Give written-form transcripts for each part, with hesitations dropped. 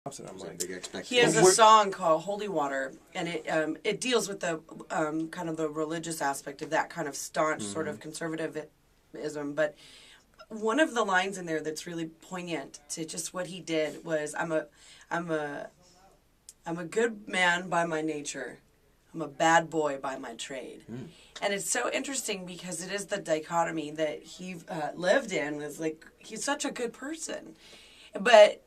And I'm like, big he has a song called Holy Water, and it deals with the kind of the religious aspect of that kind of staunch sort of conservatism. But one of the lines in there that's really poignant to just what he did was, I'm a good man by my nature. I'm a bad boy by my trade. And it's so interesting because it is the dichotomy that he lived in. Was like, he's such a good person. But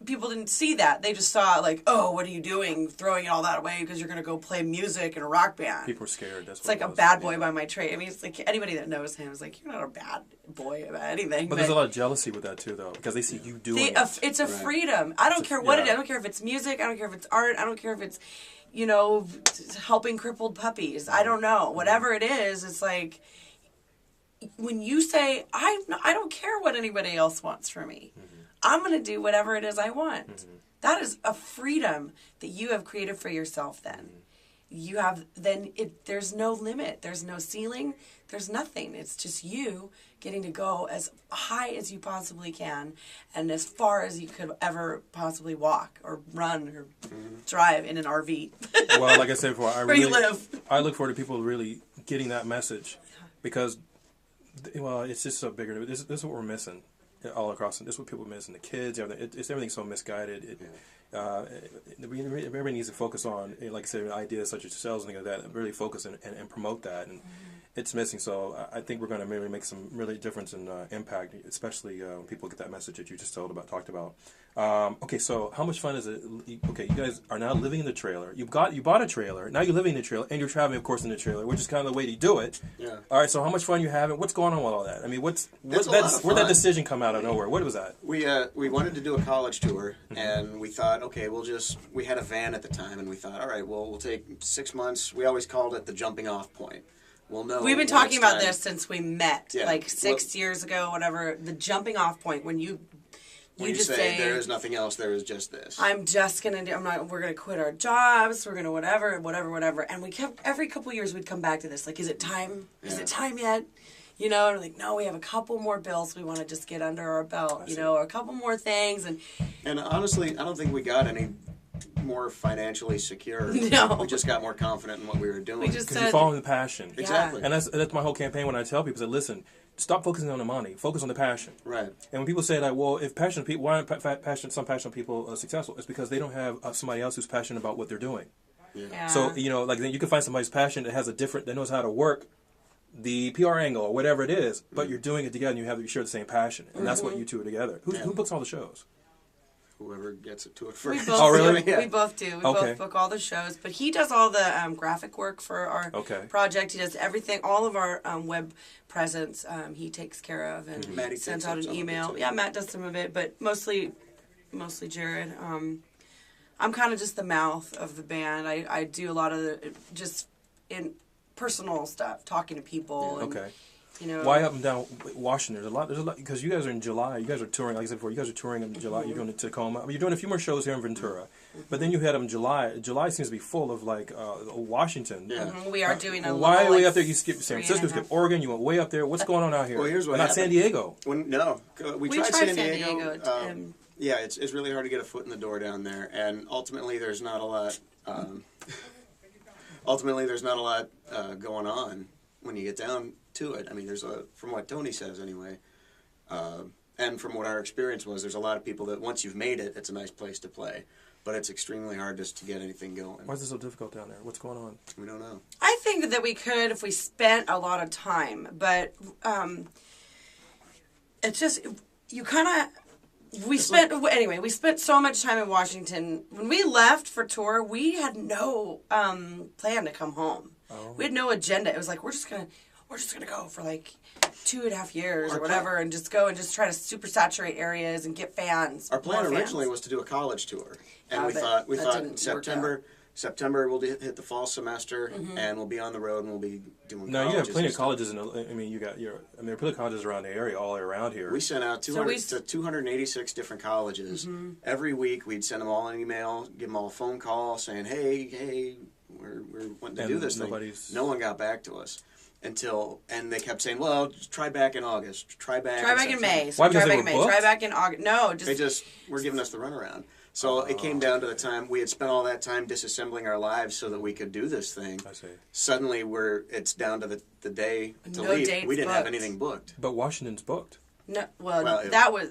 people didn't see that. They just saw, like, oh, what are you doing? Throwing all that away because you're going to go play music in a rock band. People were scared. That's it's like a bad boy by my trade. I mean, it's like anybody that knows him is like, you're not a bad boy about anything. But there's a lot of jealousy with that, too, though, because they see you doing it. It's a freedom. I don't care what it is. I don't care if it's music. I don't care if it's art. I don't care if it's, you know, helping crippled puppies. I don't know. Whatever it is, it's like, when you say, I don't care what anybody else wants from me. I'm going to do whatever it is I want. That is a freedom that you have created for yourself then. You have, there's no limit. There's no ceiling. There's nothing. It's just you getting to go as high as you possibly can and as far as you could ever possibly walk or run or drive in an RV. Well, like I said before, where you live. I look forward to people really getting that message because, well, it's just so bigger. This is what we're missing. All across, and this is what people miss, and the kids, everything's so misguided. Everybody needs to focus on, like I said, ideas such as yourselves and things like that, really focus and promote that, and it's missing. So I think we're going to maybe make some really difference in impact, especially when people get that message that you just talked about. Okay, so how much fun is it? Okay, you guys are now living in the trailer. You bought a trailer. Now you're living in the trailer, and you're traveling, of course, in the trailer, which is kind of the way to do it. Yeah. All right. So how much fun you having? What's going on with all that? I mean, where'd that decision come out of nowhere? What was that? We wanted to do a college tour, and we thought, okay, we had a van at the time, and we thought, all right, well, we'll take 6 months. We always called it the jumping off point. We'll know. We've been talking about this since we met, like 6 years ago, whatever. The jumping off point when you just say there is nothing else, there is just this. I'm just gonna do. We're gonna quit our jobs. We're gonna whatever. And we kept every couple of years we'd come back to this. Like, is it time? Is it time yet? You know, and we're like, no, we have a couple more bills we want to just get under our belt. You know, a couple more things. And honestly, I don't think we got any more financially secure. No. We just got more confident in what we were doing. Because you're following the passion. Exactly. And that's my whole campaign when I tell people, listen, stop focusing on the money. Focus on the passion. Right. And when people say, like, well, if passionate people, why aren't some passionate people successful? It's because they don't have somebody else who's passionate about what they're doing. Yeah. So, you know, like, then you can find somebody's passion that knows how to work the PR angle or whatever it is, but you're doing it together and you share the same passion. And that's what you two are together. Who books all the shows? Whoever gets it to it first. Oh, really? We both do. We both book all the shows. But he does all the graphic work for our project. He does everything, all of our web presence he takes care of and sends out an email. Yeah, Matt does some of it, but mostly Jared. I'm kind of just the mouth of the band. I do a lot of the just in personal stuff, talking to people. And, you know, why up and down Washington? There's a lot because you guys are in July. You guys are touring, like I said before. You guys are touring in July. You're going to Tacoma. I mean, you're doing a few more shows here in Ventura, but then you had them in July. July seems to be full of like Washington. Yeah, we are doing a. Why way up there? You skip San Francisco, you skip Oregon. You went way up there. What's going on out here? Well, here's what not happened. San Diego. We tried San Diego. Yeah, it's really hard to get a foot in the door down there, and ultimately there's not a lot. Going on when you get down to it. I mean, from what Tony says anyway, and from what our experience was, there's a lot of people that once you've made it, it's a nice place to play, but it's extremely hard just to get anything going. Why is it so difficult down there? What's going on? We don't know. I think that we could if we spent a lot of time, but it's just you kind of. We spent so much time in Washington. When we left for tour, we had no plan to come home. Oh. We had no agenda. It was like we're just gonna go for like 2.5 years or whatever, and just go and just try to super saturate areas and get fans. Our plan originally was to do a college tour, and we thought September we'll hit the fall semester, and we'll be on the road and we'll be doing. No, you have plenty of colleges. There are plenty of colleges around the area, all around here. We sent out 286 different colleges. Every week we'd send them all an email, give them all a phone call, saying, "Hey, we're wanting to do this thing." No one got back to us and they kept saying, "Well, just try back in August. Try back in May. Why? Try back in May. Try back in August. No, they just were giving us the runaround." So it came down to the time we had spent all that time disassembling our lives so that we could do this thing. I see. Suddenly it's down to the day to No leave. dates We didn't have booked. anything booked. But Washington's booked. No, Well,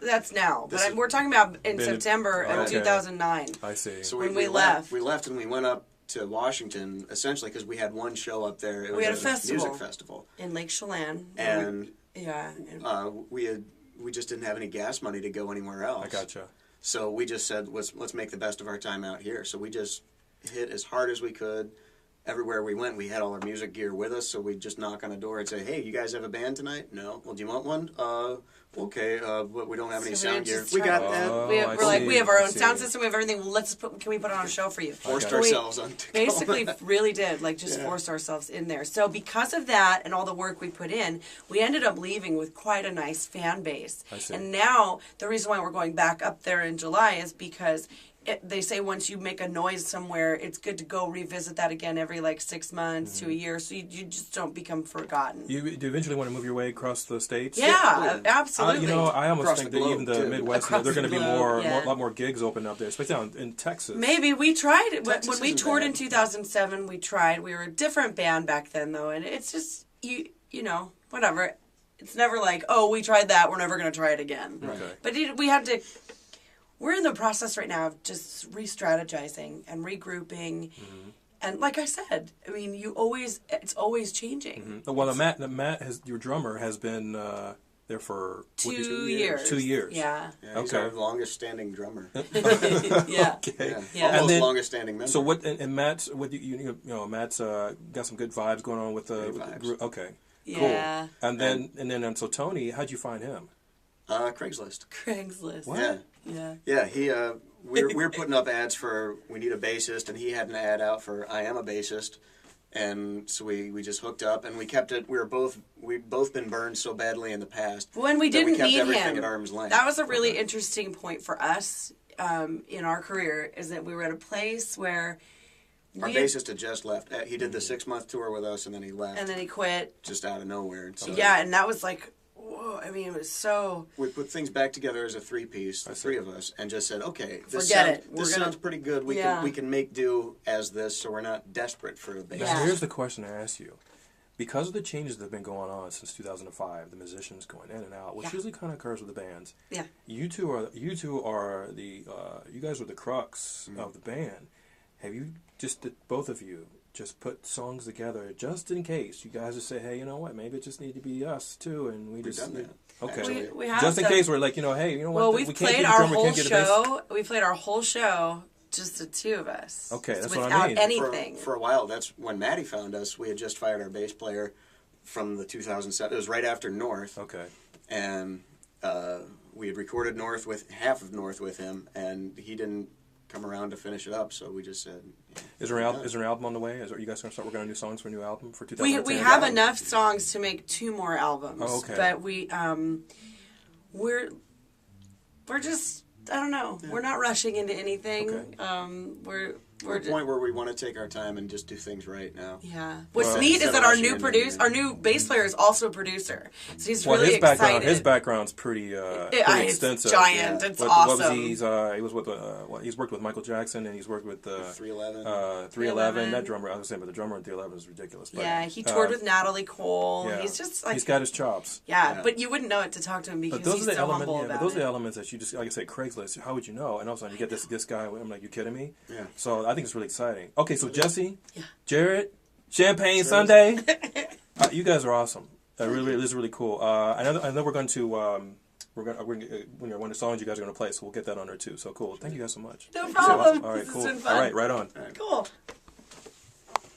that's now. this But is- we're talking about in Been- September of okay. 2009. I see. So When we left. we left and we went up to Washington essentially because we had one show up there. It was We had a festival. music festival, In Lake Chelan. and Yeah. and- we just didn't have any gas money to go anywhere else. I gotcha. So we just said, let's make the best of our time out here. So we just hit as hard as we could. Everywhere we went, we had all our music gear with us, so we'd just knock on a door and say, "Hey, you guys have a band tonight?" "No." "Well, do you want one?" Okay, but we don't have any So we sound gear." just We tried- got that. Oh, we're I like, see, we have our I own see. sound system, we have everything. Can we put on a show for you? Forced Okay. ourselves on to go. Basically, really did, like, just Yeah. forced ourselves in there. So because of that and all the work we put in, we ended up leaving with quite a nice fan base. I see. And now, the reason why we're going back up there in July is because they say once you make a noise somewhere, it's good to go revisit that again every, like, 6 months to a year, so you just don't become forgotten. Do you eventually want to move your way across the states? Yeah, absolutely. I almost Across think the that globe, even the too. Midwest, Across they're going to the be globe, yeah. a lot more gigs open up there, especially down in Texas. Maybe we tried it Texas when we isn't toured bad. in 2007. We tried. We were a different band back then, though, and it's just you know, whatever. It's never like, oh, we tried that. We're never going to try it again. Okay. But we had to. We're in the process right now of just re-strategizing and regrouping, and like I said, I mean, it's always changing. Well, Matt your drummer has been there for 2 years. 2 years. Yeah. Yeah, he's Okay. our longest standing drummer. Yeah. Okay. Yeah. Almost And then- longest standing member. So what? And Matt's Matt's got some good vibes going on with the Great with the vibes. group. Okay. Yeah. And then so Tony, how'd you find him? Craigslist. Craigslist. What? Yeah. Yeah. Yeah, we were putting up ads for we need a bassist, and he had an ad out for I am a bassist, and so we just hooked up, and we kept it. We've both been burned so badly in the past. When we that didn't kept need everything him, at arm's length. that was a really interesting point for us in our career. Is that we were at a place where Our we bassist had just left. He did the 6-month tour with us, and then he left. and then he quit. just out of nowhere. So Yeah, and that was like, whoa. I mean, it was so. we put things back together as a 3-piece, the see. 3 of us, and just said, okay, Forget it. This sounds pretty good. We Yeah. can make do as this, so we're not desperate for a bassist. Now, Yeah. here's the question I ask you. Because of the changes that have been going on since 2005, the musicians going in and out, which Yeah. usually kind of occurs with the bands. Yeah. You two are the you guys are the crux of the band. Have you both of you just put songs together just in case you guys just say, hey, you know what, maybe it just need to be us too, and we We've just done that. okay, Actually. We have just in to- case we're like, hey, you know what, Well, we we've can't played get a our drummer, whole can't get a bass. show. We played our whole show, just the 2 of us. Okay, that's without what I mean. anything. For a while, that's when Maddie found us. We had just fired our bass player from the 2007. It was right after North, Okay. and we had recorded half of North with him, and he didn't come around to finish it up. So we just said, Is there an album on the way? Are you guys going to start working on new songs for a new album for we 2010? have enough songs to make 2 more albums. Oh, okay. But we're just, I don't know. Yeah. We're not rushing into anything. Okay. we're at a point where we want to take our time and just do things right now. Yeah. What's Well, neat is instead that of our rushing into our new bass player is also a producer. So he's Well, really excited. his background's pretty It's extensive. giant. Yeah. It's What awesome. was he was with he's worked with Michael Jackson, and he's worked with 311. 311. That drummer, I was saying, but the drummer in 311 is ridiculous. But, Yeah, he toured with Natalie Cole. yeah. He's just like he's got his chops. yeah, but you wouldn't know it to talk to him because But those he's are the so elements. humble Yeah, but about those are the it. elements that you just, like I say, Craigslist. How would you know? And all of a sudden you get this guy. I'm like, you kidding me? Yeah. So I think it's really exciting. Okay, so Jesse, Yeah. Jared, Champagne Sunday. You guys are awesome. Really, this is really cool. I know we're going to when the songs you guys are going to play, so we'll get that on there too. So cool. Thank you guys so much. No problem. All right, This cool. has been fun. All right, right on. Cool.